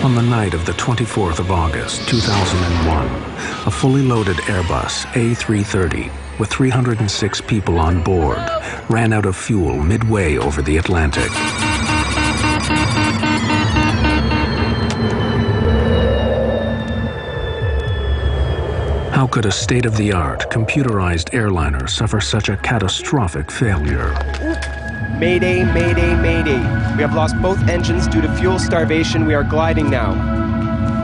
On the night of the 24th of August, 2001, a fully loaded Airbus A330 with 306 people on board ran out of fuel midway over the Atlantic. How could a state-of-the-art, computerized airliner suffer such a catastrophic failure? Mayday, mayday, mayday. We have lost both engines due to fuel starvation. We are gliding now.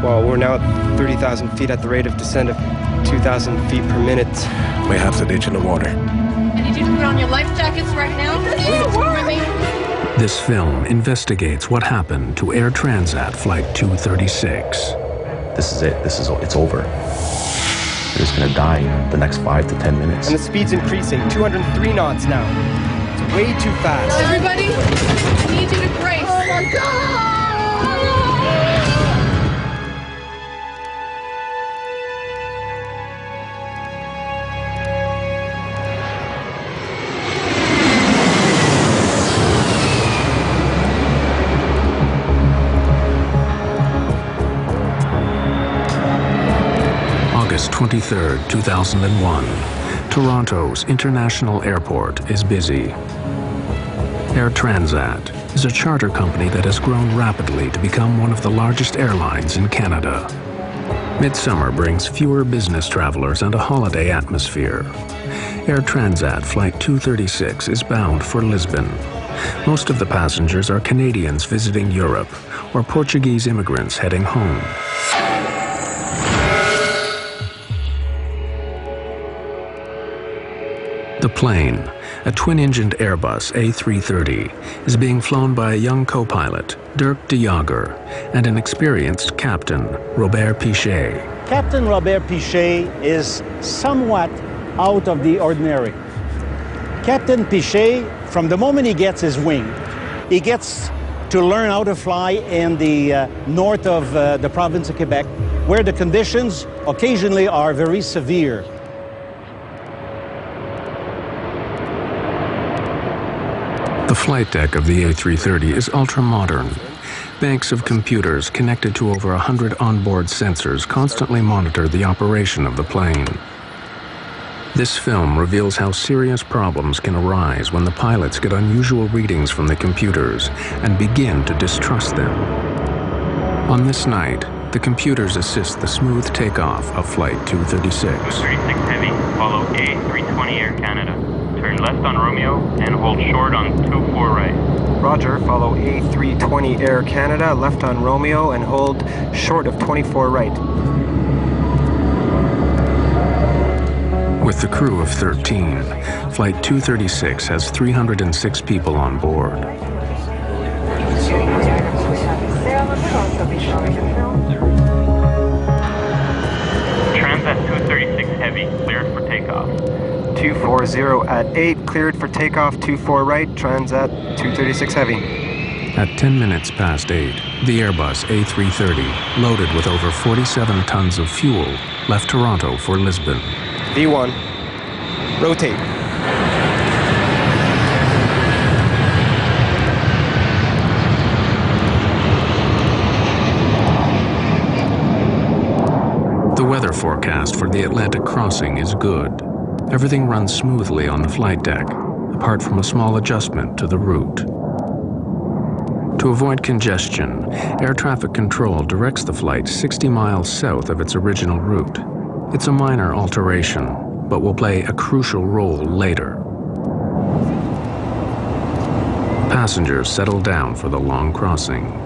Well, we're now at 30,000 feet at the rate of descent of 2,000 feet per minute. We have the ditch in the water. I need you to put on your life jackets right now. This film investigates what happened to Air Transat Flight 236. This is it. It's over. They're just going to die in the next 5 to 10 minutes. And the speed's increasing, 203 knots now. It's way too fast. Everybody, I need you to brace. Oh my God! August 23rd, 2001. Toronto's International Airport is busy. Air Transat is a charter company that has grown rapidly to become one of the largest airlines in Canada. Midsummer brings fewer business travelers and a holiday atmosphere. Air Transat Flight 236 is bound for Lisbon. Most of the passengers are Canadians visiting Europe or Portuguese immigrants heading home. The plane, a twin-engined Airbus A330, is being flown by a young co-pilot, Dirk de Jager, and an experienced captain, Robert Pichet. Captain Robert Pichet is somewhat out of the ordinary. Captain Pichet, from the moment he gets his wing, he gets to learn how to fly in the north of the province of Quebec, where the conditions occasionally are very severe. The flight deck of the A330 is ultra-modern. Banks of computers connected to over 100 onboard sensors constantly monitor the operation of the plane. This film reveals how serious problems can arise when the pilots get unusual readings from the computers and begin to distrust them. On this night, the computers assist the smooth takeoff of Flight 236. 236 Heavy, follow A320 Air Canada. Turn left on Romeo and hold short on 24 right. Roger, follow A320 Air Canada, left on Romeo and hold short of 24 right. With the crew of 13, Flight 236 has 306 people on board. Transat 236 Heavy, cleared for takeoff. 240 at 8, cleared for takeoff, 24 right, Transat 236 Heavy. At 10 minutes past 8, the Airbus A330, loaded with over 47 tons of fuel, left Toronto for Lisbon. V1, rotate. The weather forecast for the Atlantic crossing is good. Everything runs smoothly on the flight deck, apart from a small adjustment to the route. To avoid congestion, air traffic control directs the flight 60 miles south of its original route. It's a minor alteration, but will play a crucial role later. Passengers settle down for the long crossing.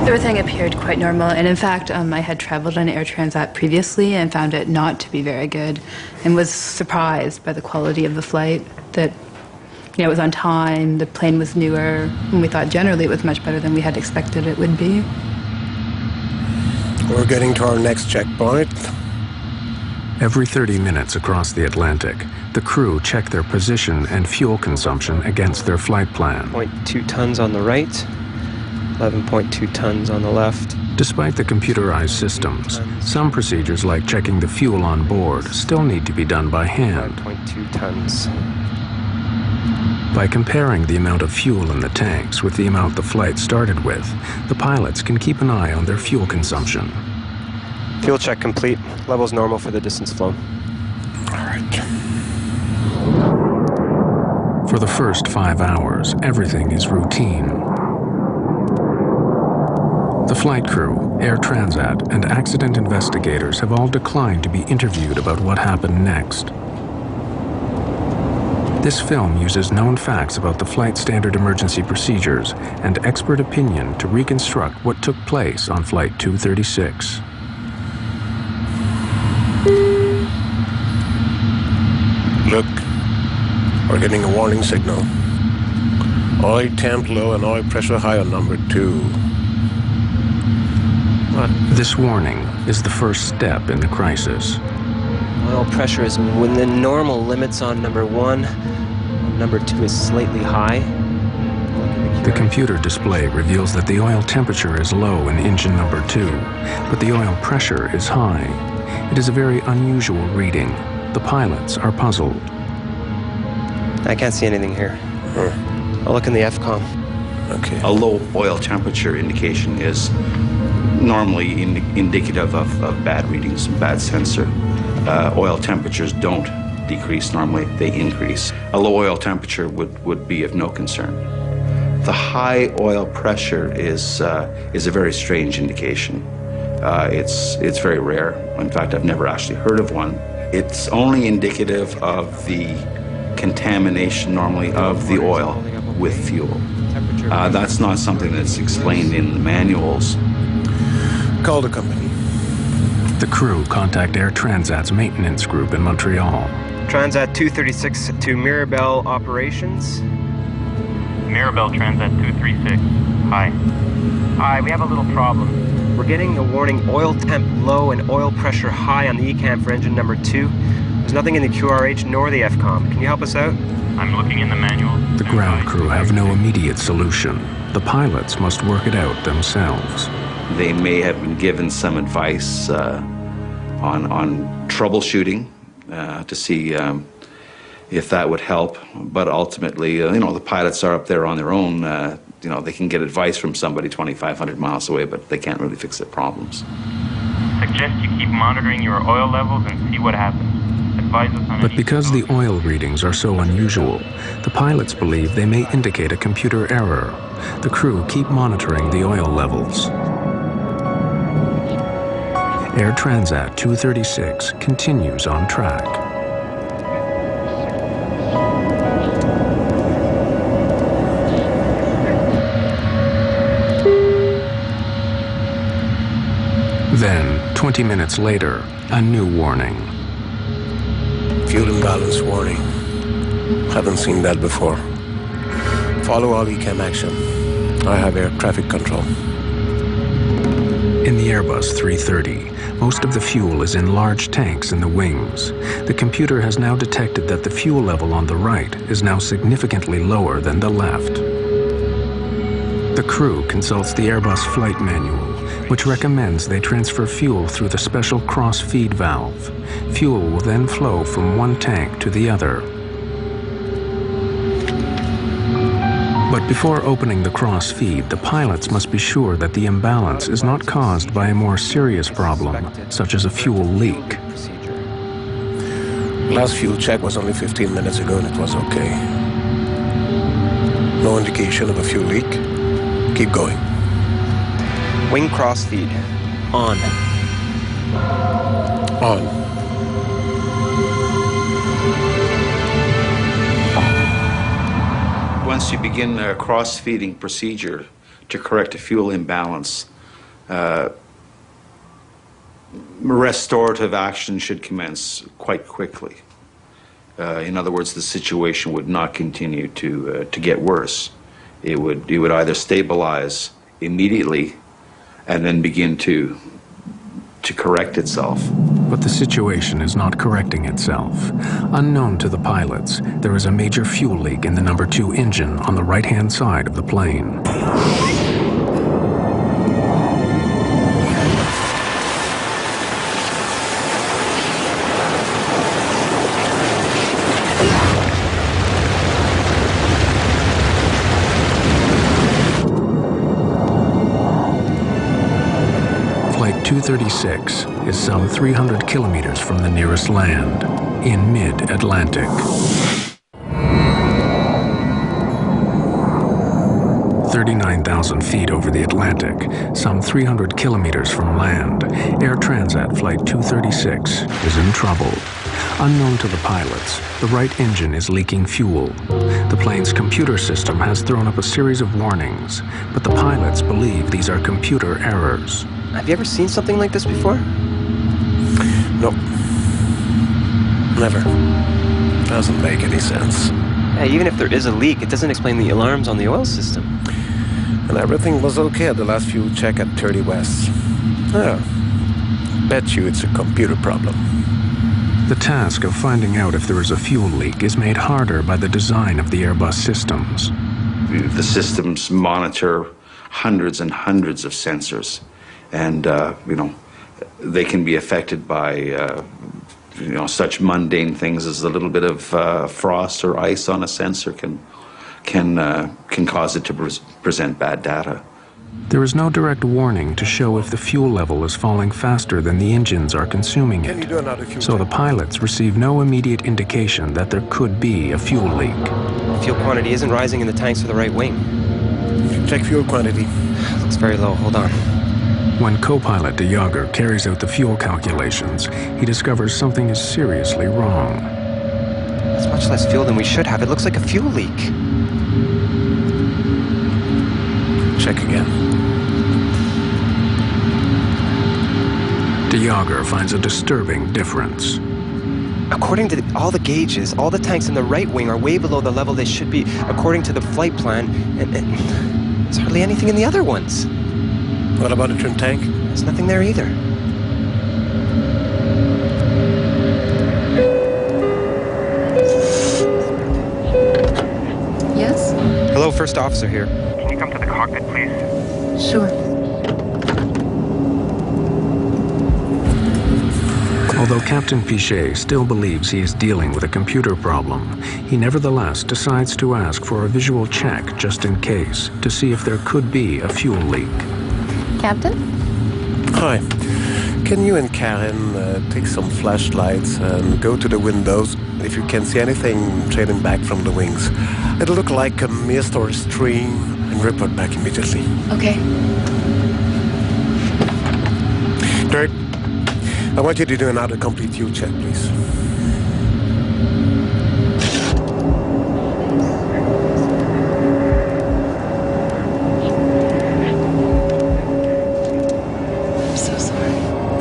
Everything appeared quite normal, and in fact, I had traveled on Air Transat previously and found it not to be very good, and was surprised by the quality of the flight, that it was on time, the plane was newer, and we thought generally it was much better than we had expected it would be. We're getting to our next checkpoint. Every 30 minutes across the Atlantic, the crew check their position and fuel consumption against their flight plan. 0.2 tons on the right. 11.2 tons on the left. Despite the computerized systems, some procedures like checking the fuel on board still need to be done by hand. 5.2 tons. By comparing the amount of fuel in the tanks with the amount the flight started with, the pilots can keep an eye on their fuel consumption. Fuel check complete. Levels normal for the distance flown. All right. For the first 5 hours, everything is routine. The flight crew, Air Transat, and accident investigators have all declined to be interviewed about what happened next. This film uses known facts about the flight standard emergency procedures and expert opinion to reconstruct what took place on Flight 236. Look, we're getting a warning signal. Oil temp low and oil pressure high on number 2. What? This warning is the first step in the crisis. Oil pressure is within normal limits on number 1. Number 2 is slightly high. The computer display reveals that the oil temperature is low in engine number 2, but the oil pressure is high. It is a very unusual reading. The pilots are puzzled. I can't see anything here. I'll look in the FCOM. Okay. A low oil temperature indication is normally indicative of bad readings, bad sensor. Oil temperatures don't decrease normally, they increase. A low oil temperature would be of no concern. The high oil pressure is a very strange indication. It's very rare. In fact, I've never actually heard of one. It's only indicative of the contamination normally of the oil with fuel. That's not something that's explained in the manuals. Call the company. The crew contact Air Transat's maintenance group in Montreal. Transat 236 to Mirabel Operations. Mirabel Transat 236. Hi. Hi, we have a little problem. We're getting a warning oil temp low and oil pressure high on the ECAM for engine number 2. There's nothing in the QRH nor the FCOM. Can you help us out? I'm looking in the manual. The ground crew have no immediate solution. The pilots must work it out themselves. They may have been given some advice on troubleshooting to see if that would help. But ultimately, the pilots are up there on their own. They can get advice from somebody 2,500 miles away, but they can't really fix their problems. Suggest you keep monitoring your oil levels and see what happens. Advise us on But because the oil readings are so unusual, the pilots believe they may indicate a computer error. The crew keep monitoring the oil levels. Air Transat 236 continues on track. Then, 20 minutes later, a new warning. Fuel imbalance warning. Haven't seen that before. Follow all ECAM action. I have air traffic control. In the Airbus 330, most of the fuel is in large tanks in the wings. The computer has now detected that the fuel level on the right is now significantly lower than the left. The crew consults the Airbus flight manual, which recommends they transfer fuel through the special cross-feed valve. Fuel will then flow from one tank to the other. But before opening the cross-feed, the pilots must be sure that the imbalance is not caused by a more serious problem, such as a fuel leak. Last fuel check was only 15 minutes ago and it was okay. No indication of a fuel leak. Keep going. Wing crossfeed. On. On. Once you begin a cross-feeding procedure to correct a fuel imbalance, restorative action should commence quite quickly. In other words, the situation would not continue to get worse. It would either stabilize immediately and then begin to correct itself. But the situation is not correcting itself. Unknown to the pilots, there is a major fuel leak in the number 2 engine on the right-hand side of the plane. Flight 236 is some 300 kilometers from the nearest land, in mid-Atlantic. 39,000 feet over the Atlantic, some 300 kilometers from land, Air Transat Flight 236 is in trouble. Unknown to the pilots, the right engine is leaking fuel. The plane's computer system has thrown up a series of warnings, but the pilots believe these are computer errors. Have you ever seen something like this before? No. Never. Doesn't make any sense. Yeah, even if there is a leak, it doesn't explain the alarms on the oil system. And everything was okay at the last fuel check at 30 West. Yeah. Bet you it's a computer problem. The task of finding out if there is a fuel leak is made harder by the design of the Airbus systems. The systems monitor hundreds and hundreds of sensors, and they can be affected by such mundane things as a little bit of frost or ice on a sensor can cause it to present bad data. There is no direct warning to show if the fuel level is falling faster than the engines are consuming it, so the pilots receive no immediate indication that there could be a fuel leak. Fuel quantity isn't rising in the tanks for the right wing. Check fuel quantity. Looks very low. Hold on. When co-pilot de Jager carries out the fuel calculations, he discovers something is seriously wrong. That's much less fuel than we should have. It looks like a fuel leak. Check again. De Jager finds a disturbing difference. According to all the gauges, all the tanks in the right wing are way below the level they should be according to the flight plan, and there's hardly anything in the other ones. What about the trim tank? There's nothing there either. Yes? Hello, first officer here. Can you come to the cockpit, please? Sure. Although Captain Pichet still believes he is dealing with a computer problem, he nevertheless decides to ask for a visual check just in case, to see if there could be a fuel leak. Captain? Hi. Can you and Karen take some flashlights and go to the windows if you can see anything trailing back from the wings? It'll look like a mist or a stream, and report back immediately. Okay. Dirk, I want you to do another complete fuel check, please.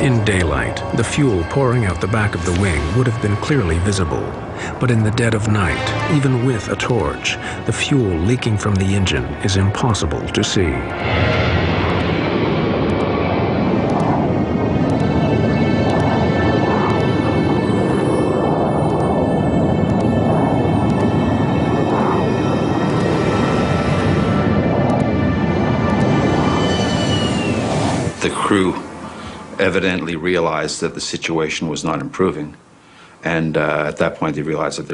In daylight, the fuel pouring out the back of the wing would have been clearly visible. But in the dead of night, even with a torch, the fuel leaking from the engine is impossible to see. The crew evidently realized that the situation was not improving, and at that point they realized that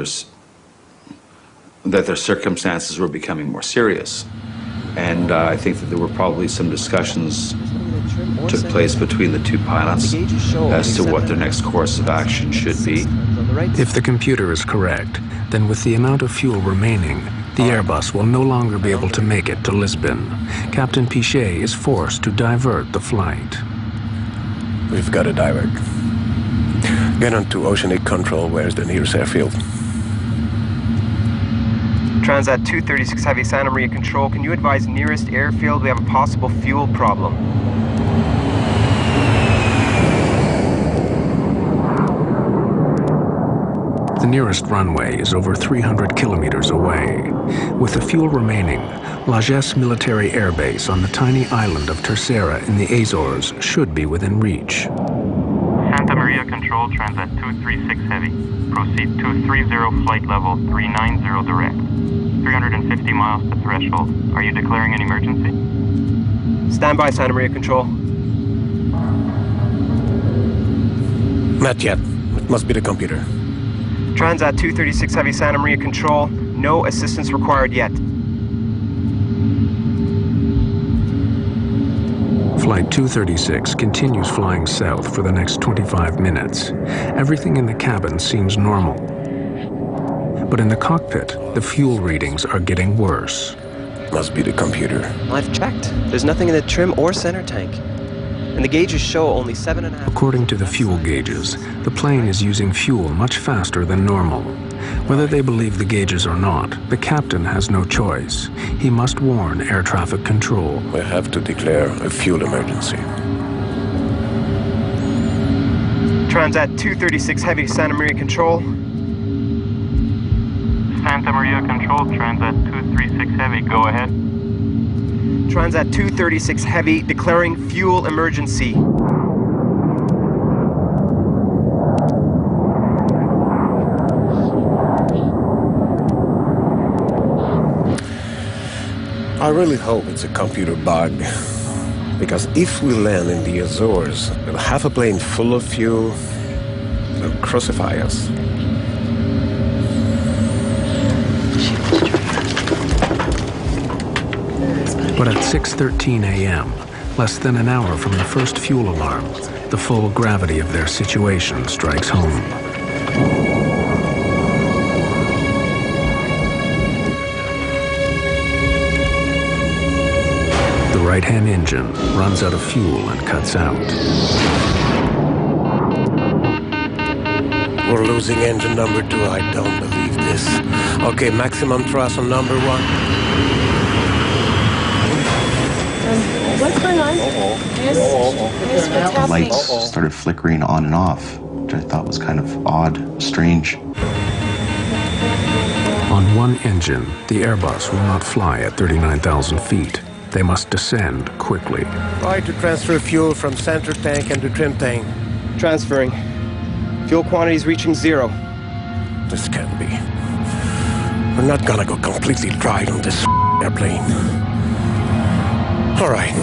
their circumstances were becoming more serious. And I think that there were probably some discussions took place between the two pilots as to what their next course of action should be. If the computer is correct, then with the amount of fuel remaining, the Airbus will no longer be able to make it to Lisbon. Captain Pichet is forced to divert the flight. We've got to divert. Get on to Oceanic Control. Where's the nearest airfield? Transat 236 Heavy, Santa Maria Control. Can you advise nearest airfield? We have a possible fuel problem. The nearest runway is over 300 kilometers away. With the fuel remaining, Lagesse Military Air Base on the tiny island of Terceira in the Azores should be within reach. Santa Maria Control, Transat 236 Heavy. Proceed 230, flight level 390 direct. 350 miles to threshold. Are you declaring an emergency? Stand by, Santa Maria Control. Not yet. It must be the computer. Transat 236 Heavy, Santa Maria Control. No assistance required yet. Flight 236 continues flying south for the next 25 minutes. Everything in the cabin seems normal. But in the cockpit, the fuel readings are getting worse. Must be the computer. I've checked. There's nothing in the trim or center tank. And the gauges show only 7.5. According to the fuel gauges, the plane is using fuel much faster than normal. Whether they believe the gauges or not, the captain has no choice. He must warn air traffic control. We have to declare a fuel emergency. Transat 236 Heavy, Santa Maria Control. Santa Maria Control, Transat 236 Heavy, go ahead. Transat 236 Heavy, declaring fuel emergency. I really hope it's a computer bug. Because if we land in the Azores with half a plane full of fuel, they'll crucify us. But at 6:13 a.m., less than an hour from the first fuel alarm, the full gravity of their situation strikes home. The right-hand engine runs out of fuel and cuts out. We're losing engine number 2. I don't believe this. Okay, maximum thrust on number 1. What's going on? Miss, what's The happening? lights started flickering on and off, which I thought was kind of odd, strange. On one engine, the Airbus will not fly at 39,000 feet. They must descend quickly. Try to transfer fuel from center tank and the trim tank. Transferring. Fuel quantities reaching 0. This can't be. We're not gonna go completely dry on this airplane. All right.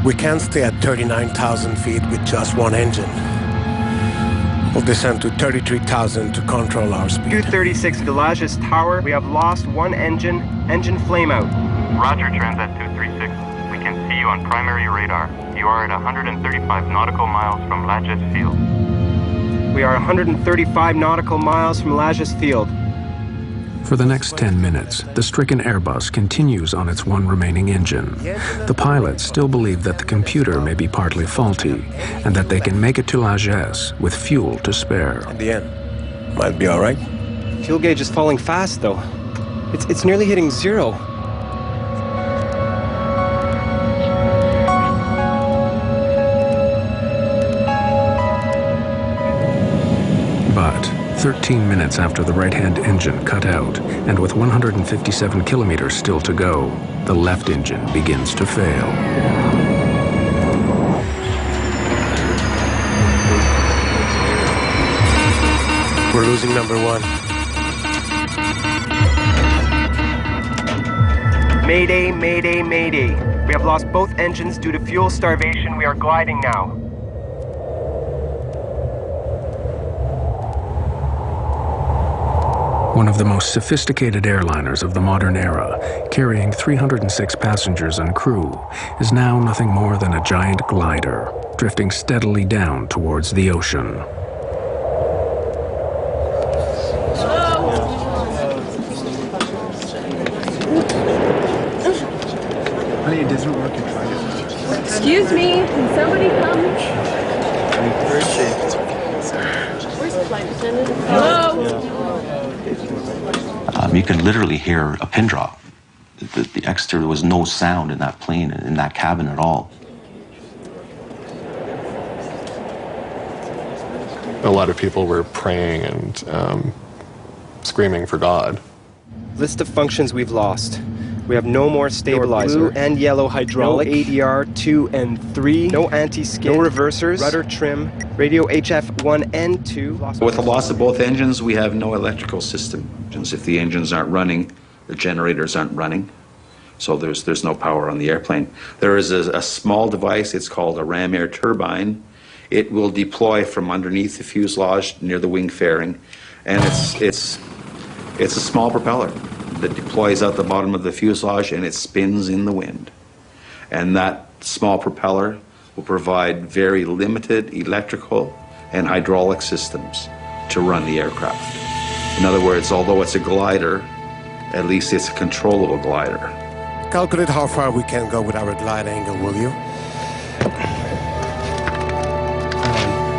We can't stay at 39,000 feet with just one engine. We'll descend to 33,000 to control our speed. 236 Galages Tower. We have lost one engine. Engine flame out. Roger, Transat 236. We can see you on primary radar. You are at 135 nautical miles from Lajes Field. We are 135 nautical miles from Lajes Field. For the next 10 minutes, the stricken Airbus continues on its one remaining engine. The pilots still believe that the computer may be partly faulty and that they can make it to Lajes with fuel to spare. In the end, might be all right. Fuel gauge is falling fast, though. It's nearly hitting 0. But 13 minutes after the right-hand engine cut out, and with 157 kilometers still to go, the left engine begins to fail. We're losing number 1. Mayday, mayday, mayday. We have lost both engines due to fuel starvation. We are gliding now. One of the most sophisticated airliners of the modern era, carrying 306 passengers and crew, is now nothing more than a giant glider, drifting steadily down towards the ocean. Honey, it doesn't work. Excuse me, can somebody come? Where's the flight attendant? Hello? You could literally hear a pin drop. There was no sound in that plane, in that cabin at all. A lot of people were praying and screaming for God. List of functions we've lost. We have no more stabilizer. Blue and yellow hydraulic. No ADR 2 and 3. No anti-skid. No reversers. Rudder trim. Radio HF 1 and 2. With the loss of both engines, we have no electrical system. If the engines aren't running, the generators aren't running. So there's no power on the airplane. There is a small device, it's called a ram air turbine. It will deploy from underneath the fuselage near the wing fairing. And it's a small propeller that deploys out the bottom of the fuselage and it spins in the wind. And that small propeller will provide very limited electrical and hydraulic systems to run the aircraft. In other words, although it's a glider, at least it's a controllable glider. Calculate how far we can go with our glide angle, will you?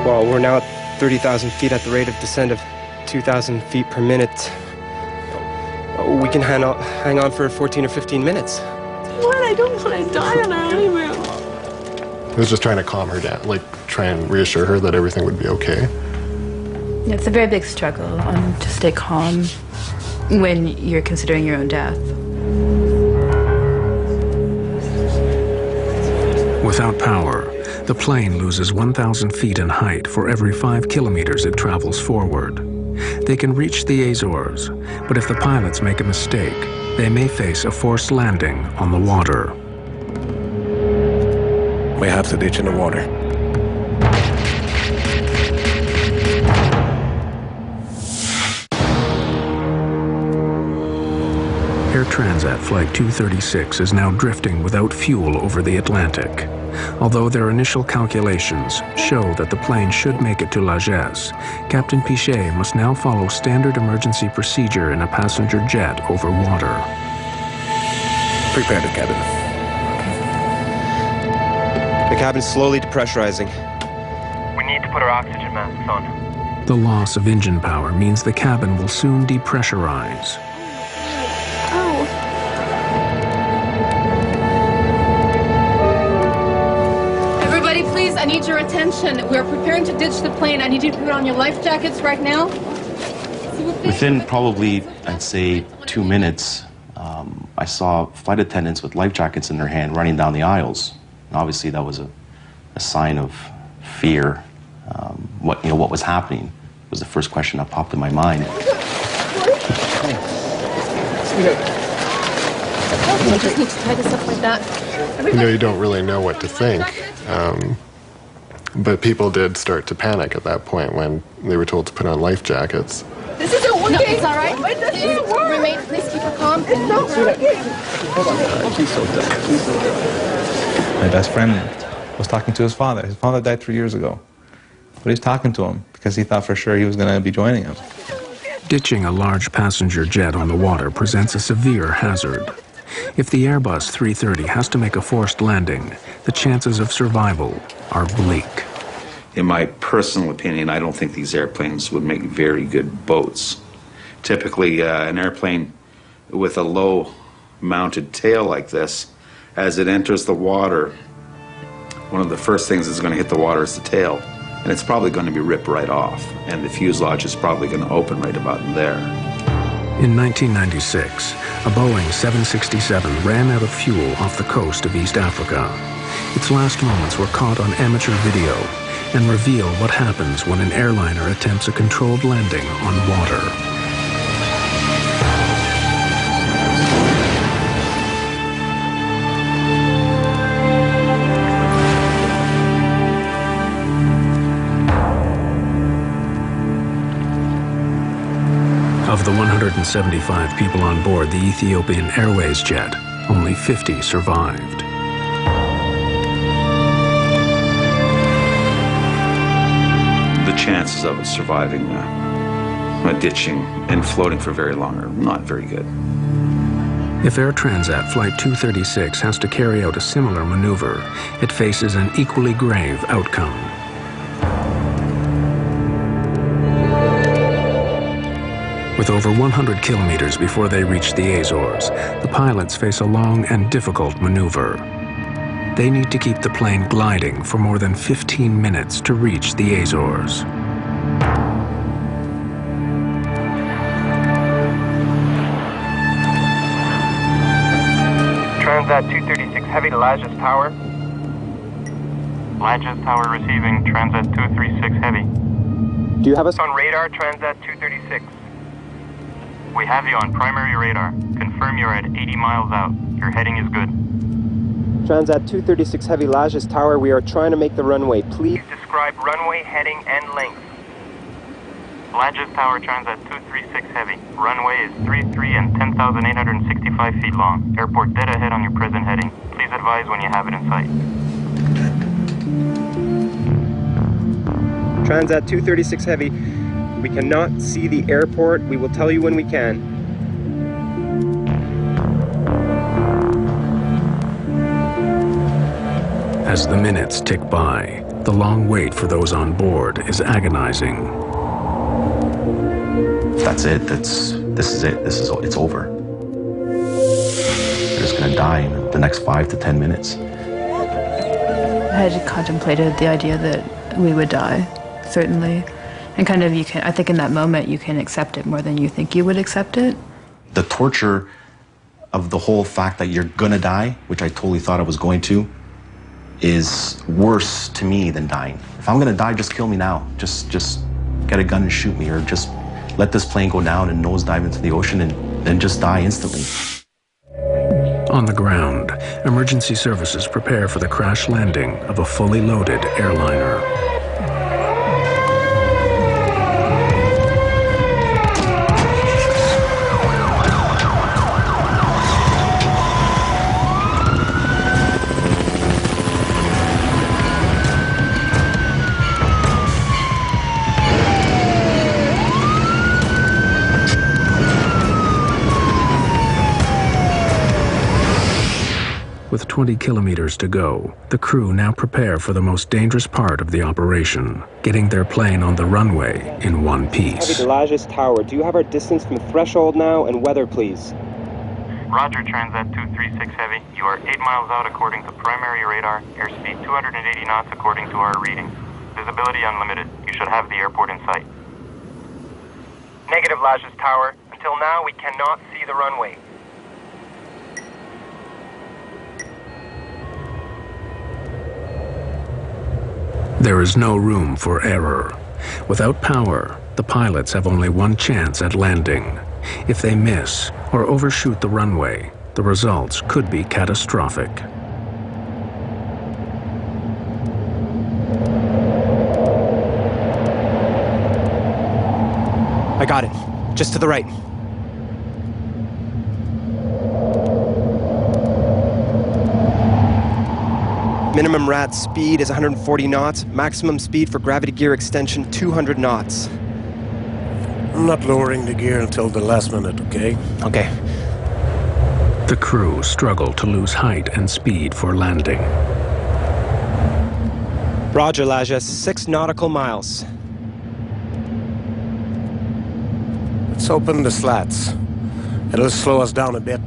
Well, we're now at 30,000 feet at the rate of descent of 2,000 feet per minute. We can hang on for 14 or 15 minutes. What? I don't want to die on our honeymoon. He was just trying to calm her down, like try and reassure her that everything would be okay. It's a very big struggle to stay calm when you're considering your own death. Without power, the plane loses 1,000 feet in height for every 5 kilometers it travels forward. They can reach the Azores, but if the pilots make a mistake, they may face a forced landing on the water. We have to ditch in the water. Air Transat Flight 236 is now drifting without fuel over the Atlantic. Although their initial calculations show that the plane should make it to Lagesse, Captain Pichet must now follow standard emergency procedure in a passenger jet over water. Prepare the cabin. The cabin's slowly depressurizing. We need to put our oxygen masks on. The loss of engine power means the cabin will soon depressurize. Everybody, please, I need your attention. We're preparing to ditch the plane. I need you to put on your life jackets right now. Within probably, I'd say, 2 minutes, I saw flight attendants with life jackets in their hand running down the aisles. And obviously, that was a sign of fear. What was happening was the first question that popped in my mind. We just need to tie this up like that. You don't really know what to think. But people did start to panic at that point when they were told to put on life jackets. This isn't working. No, it's all right. Remain, please keep her calm. My best friend was talking to his father. His father died 3 years ago. But he's talking to him because he thought for sure he was going to be joining him. Ditching a large passenger jet on the water presents a severe hazard. If the Airbus 330 has to make a forced landing, the chances of survival are bleak. In my personal opinion, I don't think these airplanes would make very good boats. Typically, an airplane with a low-mounted tail like this, as it enters the water, one of the first things that's going to hit the water is the tail. And it's probably going to be ripped right off, and the fuselage is probably going to open right about in there. In 1996, a Boeing 767 ran out of fuel off the coast of East Africa. Its last moments were caught on amateur video and reveal what happens when an airliner attempts a controlled landing on water. Of the 175 people on board the Ethiopian Airways jet, only 50 survived. The chances of it surviving ditching and floating for very long are not very good. If Air Transat Flight 236 has to carry out a similar maneuver, it faces an equally grave outcome. With over 100 kilometers before they reach the Azores, the pilots face a long and difficult maneuver. They need to keep the plane gliding for more than 15 minutes to reach the Azores. Transat 236 Heavy to Lagesse Tower. Lagesse Tower receiving Transat 236 Heavy. Do you have us on radar, Transat 236? We have you on primary radar. Confirm you're at 80 miles out. Your heading is good. Transat 236 Heavy Lagesse Tower, we are trying to make the runway. Please describe runway, heading, and length. Lagesse Tower, Transat 236 Heavy. Runway is 33 and 10,865 feet long. Airport dead ahead on your present heading. Please Please advise when you have it in sight. Transat 236 Heavy. We cannot see the airport. We will tell you when we can. As the minutes tick by, the long wait for those on board is agonizing. That's it. This is it. It's over. They're just gonna die in the next 5 to 10 minutes. I had contemplated the idea that we would die, certainly. And kind of I think in that moment you can accept it more than you think you would accept it. The torture of the whole fact that you're gonna die, which I totally thought I was going to, is worse to me than dying. If I'm gonna die, just kill me now. Just get a gun and shoot me, or just let this plane go down and nosedive into the ocean and then just die instantly. On the ground, emergency services prepare for the crash landing of a fully loaded airliner. With 20 kilometers to go, the crew now prepare for the most dangerous part of the operation, getting their plane on the runway in one piece. Heavy to Lajes Tower. Do you have our distance from threshold now and weather, please? Roger, Transat 236 Heavy. You are 8 miles out according to primary radar. Airspeed 280 knots according to our reading. Visibility unlimited. You should have the airport in sight. Negative, Lajes Tower. Until now, we cannot see the runway. There is no room for error. Without power, the pilots have only one chance at landing. If they miss or overshoot the runway, the results could be catastrophic. I got it. Just to the right. Minimum RAD speed is 140 knots. Maximum speed for gravity gear extension, 200 knots. I'm not lowering the gear until the last minute, okay? Okay. The crew struggle to lose height and speed for landing. Roger, Lajes. 6 nautical miles. Let's open the slats. It'll slow us down a bit.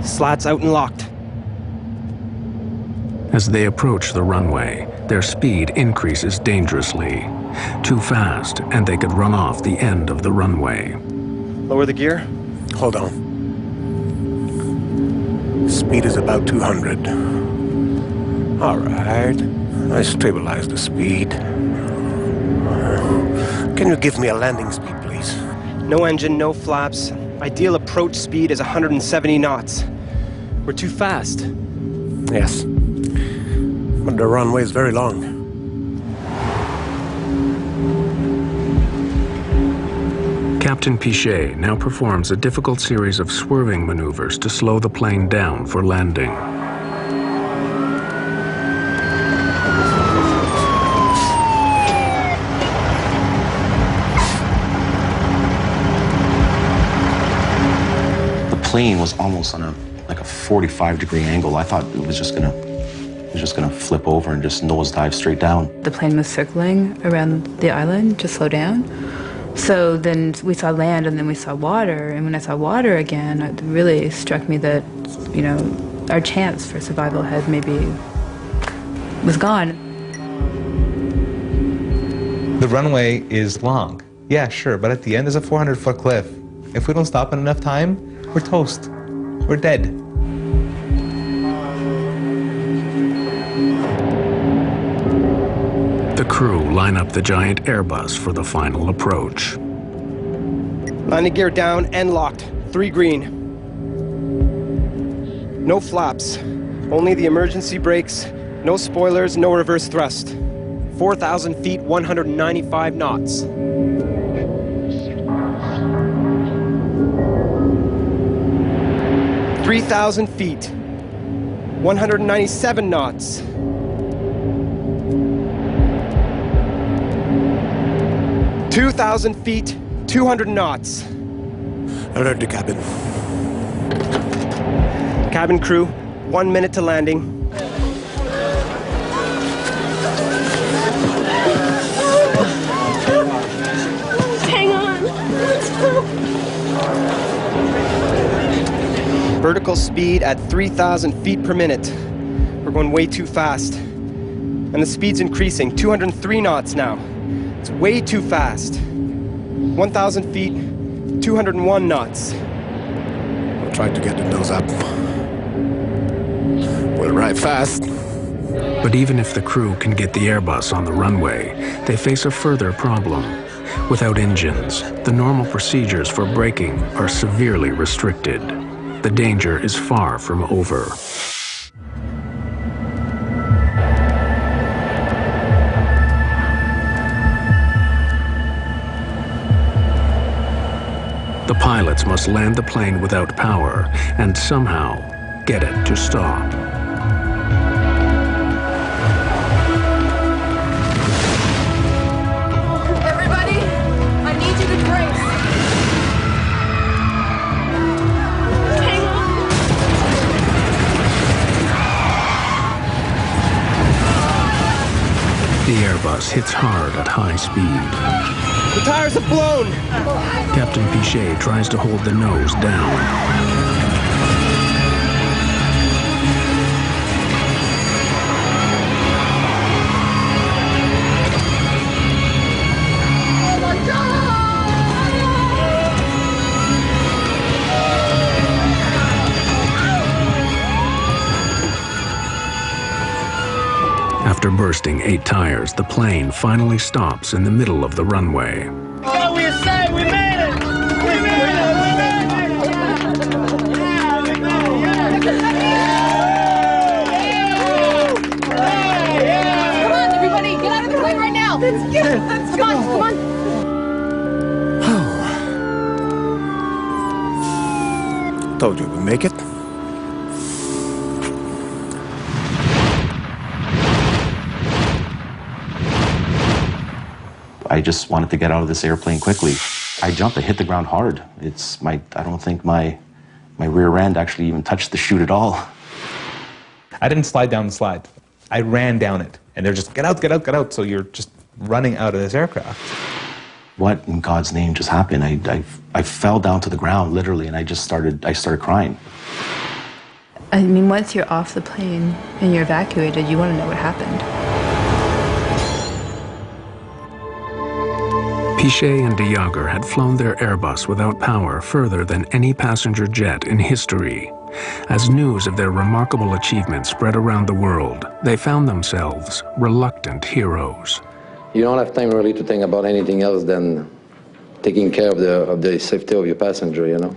Slats out and locked. As they approach the runway, their speed increases dangerously. Too fast, and they could run off the end of the runway. Lower the gear. Hold on. Speed is about 200. All right. I stabilize the speed. Can you give me a landing speed, please? No engine, no flaps. Ideal approach speed is 170 knots. We're too fast. Yes. But the runway is very long. Captain Pichet now performs a difficult series of swerving maneuvers to slow the plane down for landing. The plane was almost on a 45-degree angle. I thought it was just gonna flip over and just nosedive straight down. The plane was circling around the island to slow down. So then we saw land and then we saw water. And when I saw water again, it really struck me that, our chance for survival had maybe was gone. The runway is long. Yeah, sure, but at the end there's a 400-foot cliff. If we don't stop in enough time, we're toast. We're dead. The crew line up the giant Airbus for the final approach. Landing gear down and locked. 3 green. No flaps. Only the emergency brakes. No spoilers, no reverse thrust. 4,000 feet, 195 knots. "3,000 feet. 197 knots. ...2,000 feet, 200 knots. Alert the cabin. Cabin crew, 1 minute to landing. Hang on. Let's go. Vertical speed at 3,000 feet per minute. We're going way too fast. And the speed's increasing, 203 knots now. It's way too fast. 1,000 feet, 201 knots. I'll try to get the nose up. We'll arrive fast. But even if the crew can get the Airbus on the runway, they face a further problem. Without engines, the normal procedures for braking are severely restricted. The danger is far from over. The pilots must land the plane without power and somehow get it to stop. Everybody, I need you to brace. Hang on. The Airbus hits hard at high speed. The tires have blown! Captain Pichet tries to hold the nose down. Oh my God! After bursting 8 tires, the plane finally stops in the middle of the runway. So we say we made it! We made it! We made it! Yeah, we made it! Yeah! Come on, everybody, get out of the plane right now. Let's get it! Let's Come on, come on. Told you we'd make it. I just wanted to get out of this airplane quickly. I jumped, I hit the ground hard. I don't think my rear end actually even touched the chute at all. I didn't slide down the slide. I ran down it. And they're just, get out, get out, get out. So you're just running out of this aircraft. What in God's name just happened? I fell down to the ground, literally, and I started crying. I mean, once you're off the plane and you're evacuated, you want to know what happened. Pichet and de Jager had flown their Airbus without power further than any passenger jet in history. As news of their remarkable achievement spread around the world, they found themselves reluctant heroes. You don't have time really to think about anything else than taking care of the safety of your passenger, you know.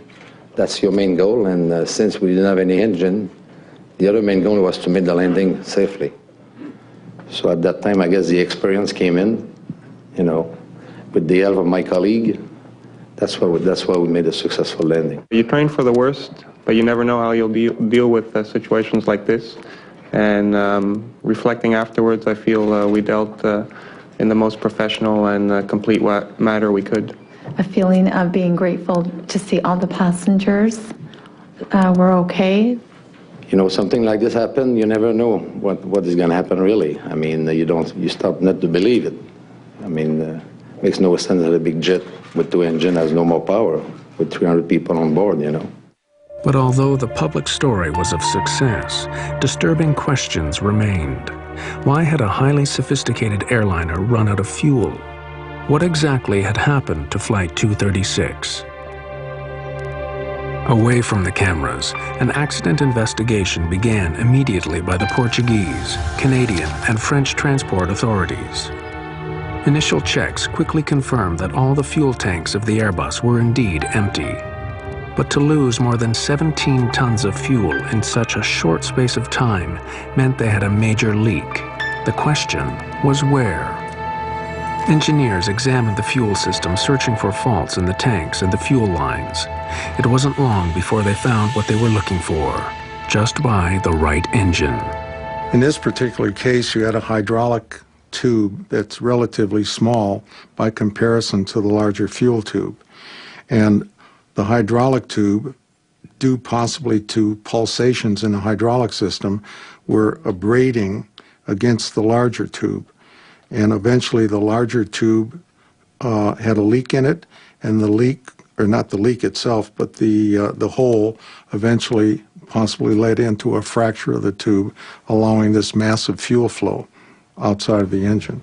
That's your main goal, and since we didn't have any engine, the other main goal was to make the landing safely. So at that time, I guess the experience came in, you know. With the help of my colleague, that's why we made a successful landing. You train for the worst, but you never know how you'll deal with situations like this. And reflecting afterwards, I feel we dealt in the most professional and complete manner we could. A feeling of being grateful to see all the passengers were okay. You know, something like this happened, you never know what is going to happen really. I mean, you stop not to believe it. I mean, makes no sense that a big jet with 2 engines has no more power with 300 people on board, you know. But although the public story was of success, disturbing questions remained. Why had a highly sophisticated airliner run out of fuel? What exactly had happened to Flight 236? Away from the cameras, an accident investigation began immediately by the Portuguese, Canadian, and French transport authorities. Initial checks quickly confirmed that all the fuel tanks of the Airbus were indeed empty. But to lose more than 17 tons of fuel in such a short space of time meant they had a major leak. The question was where? Engineers examined the fuel system, searching for faults in the tanks and the fuel lines. It wasn't long before they found what they were looking for: just buy the right engine. In this particular case, you had a hydraulic tube that's relatively small by comparison to the larger fuel tube. And the hydraulic tube, due possibly to pulsations in the hydraulic system, were abrading against the larger tube. And eventually the larger tube had a leak in it, and the leak, or not the leak itself, but the hole eventually possibly led into a fracture of the tube, allowing this massive fuel flow outside of the engine.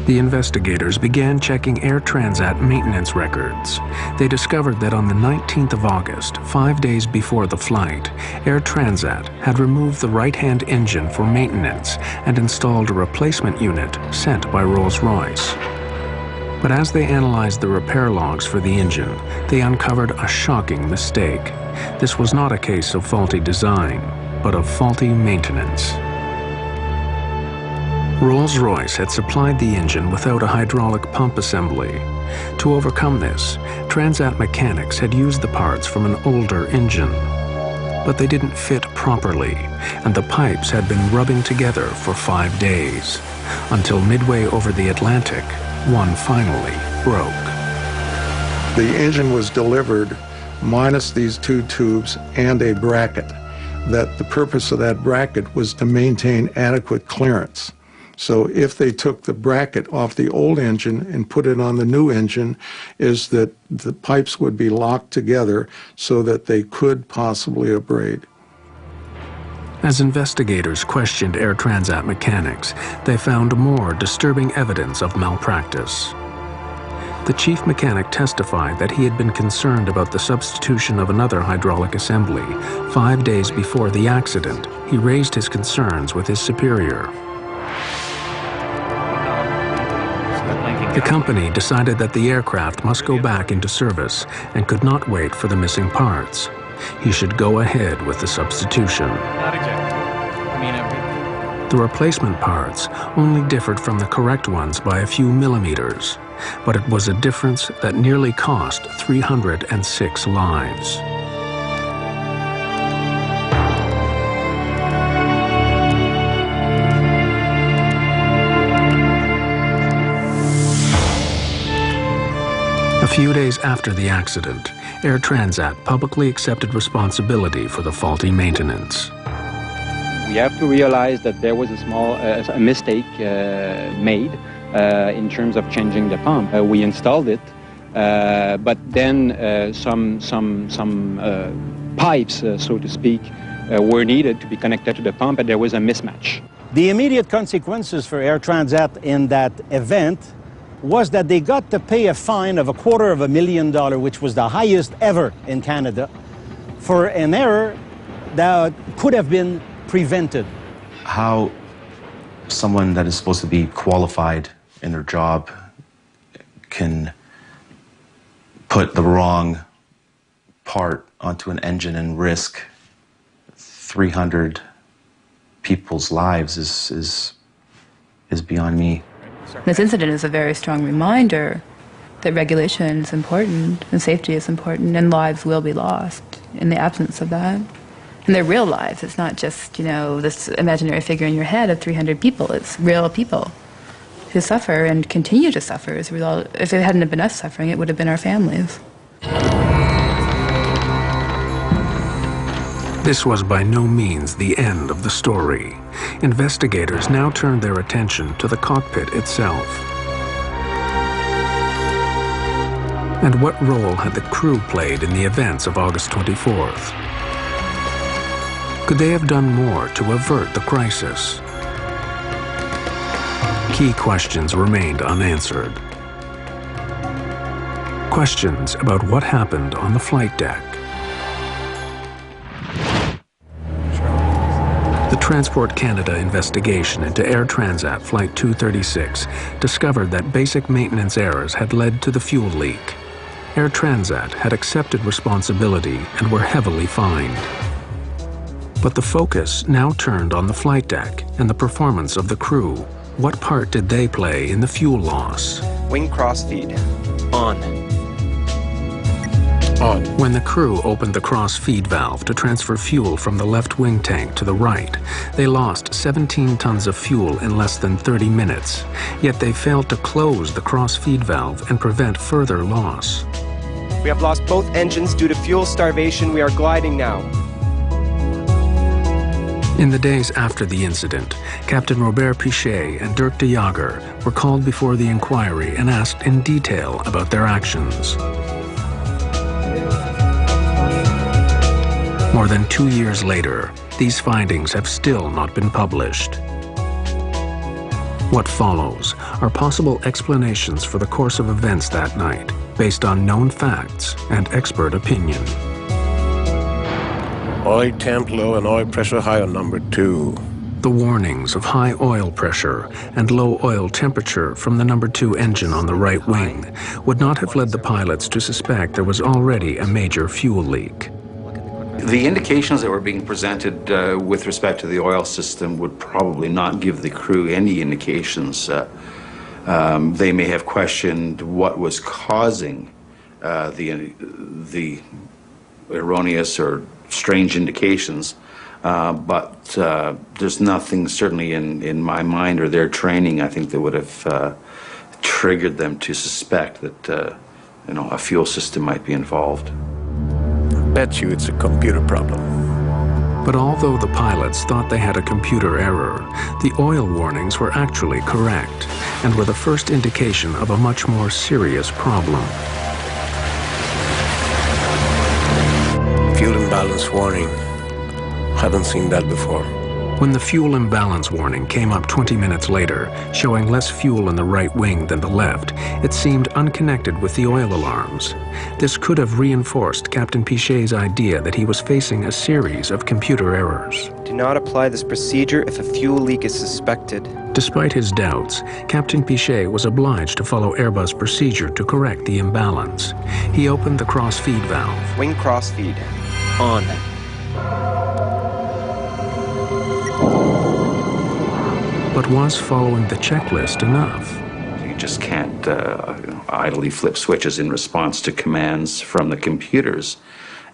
The investigators began checking Air Transat maintenance records. They discovered that on the 19th of August, 5 days before the flight, Air Transat had removed the right-hand engine for maintenance and installed a replacement unit sent by Rolls-Royce. But as they analyzed the repair logs for the engine, they uncovered a shocking mistake. This was not a case of faulty design, but of faulty maintenance. Rolls-Royce had supplied the engine without a hydraulic pump assembly. To overcome this, Transat mechanics had used the parts from an older engine. But they didn't fit properly, and the pipes had been rubbing together for 5 days, until midway over the Atlantic, one finally broke. The engine was delivered minus these two tubes and a bracket. That the purpose of that bracket was to maintain adequate clearance. So if they took the bracket off the old engine and put it on the new engine, is that the pipes would be locked together so that they could possibly abrade. As investigators questioned Air Transat mechanics, they found more disturbing evidence of malpractice. The chief mechanic testified that he had been concerned about the substitution of another hydraulic assembly. 5 days before the accident, he raised his concerns with his superior. The company decided that the aircraft must go back into service and could not wait for the missing parts. He should go ahead with the substitution. Not exactly. The replacement parts only differed from the correct ones by a few millimeters, but it was a difference that nearly cost 306 lives. A few days after the accident, Air Transat publicly accepted responsibility for the faulty maintenance. We have to realize that there was a small mistake made in terms of changing the pump. We installed it, but then some pipes, so to speak, were needed to be connected to the pump, and there was a mismatch. The immediate consequences for Air Transat in that event was that they got to pay a fine of $250,000, which was the highest ever in Canada, for an error that could have been prevented. How someone that is supposed to be qualified in their job can put the wrong part onto an engine and risk 300 people's lives is beyond me. This incident is a very strong reminder that regulation is important and safety is important, and lives will be lost in the absence of that. And they're real lives. It's not just, you know, this imaginary figure in your head of 300 people. It's real people who suffer and continue to suffer as a result. If it hadn't been us suffering, it would have been our families. This was by no means the end of the story. Investigators now turned their attention to the cockpit itself. And what role had the crew played in the events of August 24th? Could they have done more to avert the crisis? Key questions remained unanswered. Questions about what happened on the flight deck. The Transport Canada investigation into Air Transat Flight 236 discovered that basic maintenance errors had led to the fuel leak. Air Transat had accepted responsibility and were heavily fined. But the focus now turned on the flight deck and the performance of the crew. What part did they play in the fuel loss? Wing crossfeed on. On. When the crew opened the cross-feed valve to transfer fuel from the left wing tank to the right, they lost 17 tons of fuel in less than 30 minutes. Yet they failed to close the cross-feed valve and prevent further loss. We have lost both engines due to fuel starvation. We are gliding now. In the days after the incident, Captain Robert Pichet and Dirk de Jager were called before the inquiry and asked in detail about their actions. More than 2 years later, these findings have still not been published. What follows are possible explanations for the course of events that night, based on known facts and expert opinion. Oil temp low and oil pressure high on number 2. The warnings of high oil pressure and low oil temperature from the number 2 engine on the right wing would not have led the pilots to suspect there was already a major fuel leak. The indications that were being presented with respect to the oil system would probably not give the crew any indications. They may have questioned what was causing the erroneous or strange indications, but there's nothing certainly in my mind or their training, I think, that would have triggered them to suspect that a fuel system might be involved. Bet you it's a computer problem. But although the pilots thought they had a computer error, the oil warnings were actually correct and were the first indication of a much more serious problem. Fuel imbalance warning. Haven't seen that before. When the fuel imbalance warning came up 20 minutes later, showing less fuel in the right wing than the left, it seemed unconnected with the oil alarms. This could have reinforced Captain Pichet's idea that he was facing a series of computer errors. Do not apply this procedure if a fuel leak is suspected. Despite his doubts, Captain Pichet was obliged to follow Airbus procedure to correct the imbalance. He opened the cross-feed valve. Wing cross-feed. On. But was following the checklist enough? You just can't idly flip switches in response to commands from the computers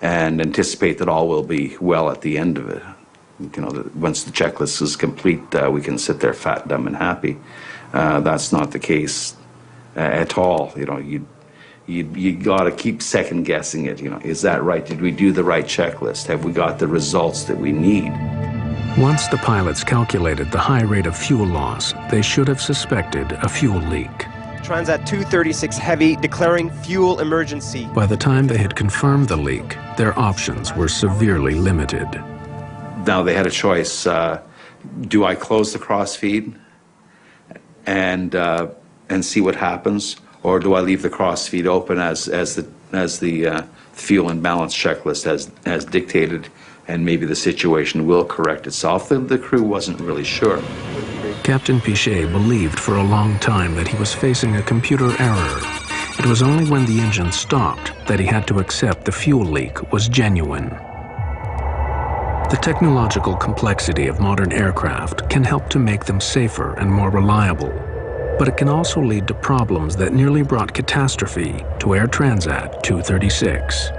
and anticipate that all will be well at the end of it. Once the checklist is complete, we can sit there fat, dumb, and happy. That's not the case at all. You got to keep second guessing it. Is that right? Did we do the right checklist? Have we got the results that we need? Once the pilots calculated the high rate of fuel loss, they should have suspected a fuel leak. Transat 236 Heavy declaring fuel emergency. By the time they had confirmed the leak, their options were severely limited. Now they had a choice. Do I close the crossfeed and see what happens, or do I leave the crossfeed open as the fuel imbalance checklist has dictated? And maybe the situation will correct itself. The crew wasn't really sure. Captain Pichet believed for a long time that he was facing a computer error. It was only when the engine stopped that he had to accept the fuel leak was genuine. The technological complexity of modern aircraft can help to make them safer and more reliable, but it can also lead to problems that nearly brought catastrophe to Air Transat 236.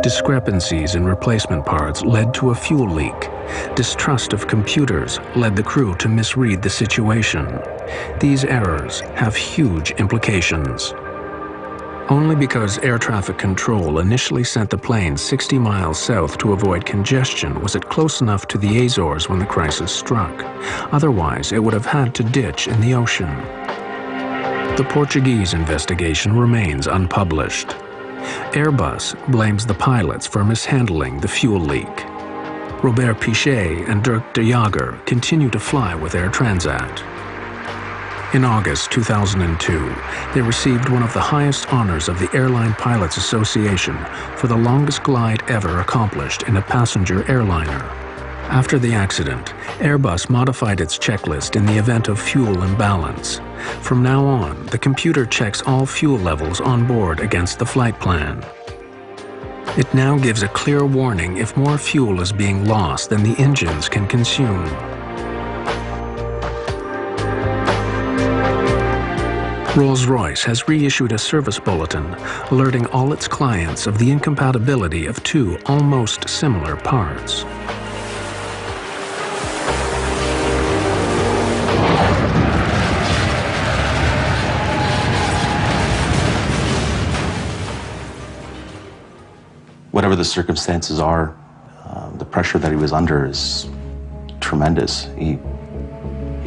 Discrepancies in replacement parts led to a fuel leak. Distrust of computers led the crew to misread the situation. These errors have huge implications. Only because air traffic control initially sent the plane 60 miles south to avoid congestion was it close enough to the Azores when the crisis struck. Otherwise, it would have had to ditch in the ocean. The Portuguese investigation remains unpublished. Airbus blames the pilots for mishandling the fuel leak. Robert Pichet and Dirk de Jager continue to fly with Air Transat. In August 2002, they received one of the highest honors of the Airline Pilots Association for the longest glide ever accomplished in a passenger airliner. After the accident, Airbus modified its checklist in the event of fuel imbalance. From now on, the computer checks all fuel levels on board against the flight plan. It now gives a clear warning if more fuel is being lost than the engines can consume. Rolls-Royce has reissued a service bulletin alerting all its clients of the incompatibility of two almost similar parts. Whatever the circumstances are, the pressure that he was under is tremendous. He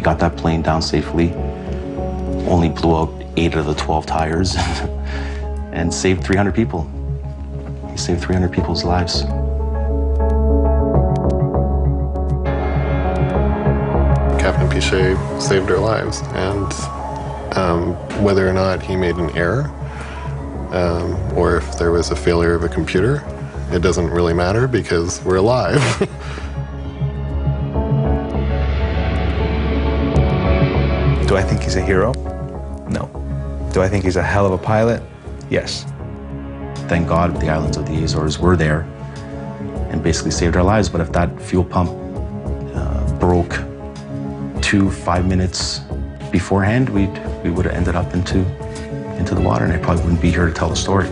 got that plane down safely, only blew out 8 of the 12 tires, and saved 300 people. He saved 300 people's lives. Captain Pichet saved our lives, and whether or not he made an error, or if there was a failure of a computer, it doesn't really matter because we're alive. Do I think he's a hero? No. Do I think he's a hell of a pilot? Yes. Thank God the islands of the Azores were there and basically saved our lives. But if that fuel pump broke 5 minutes beforehand, we would have ended up into the water, and I probably wouldn't be here to tell the story.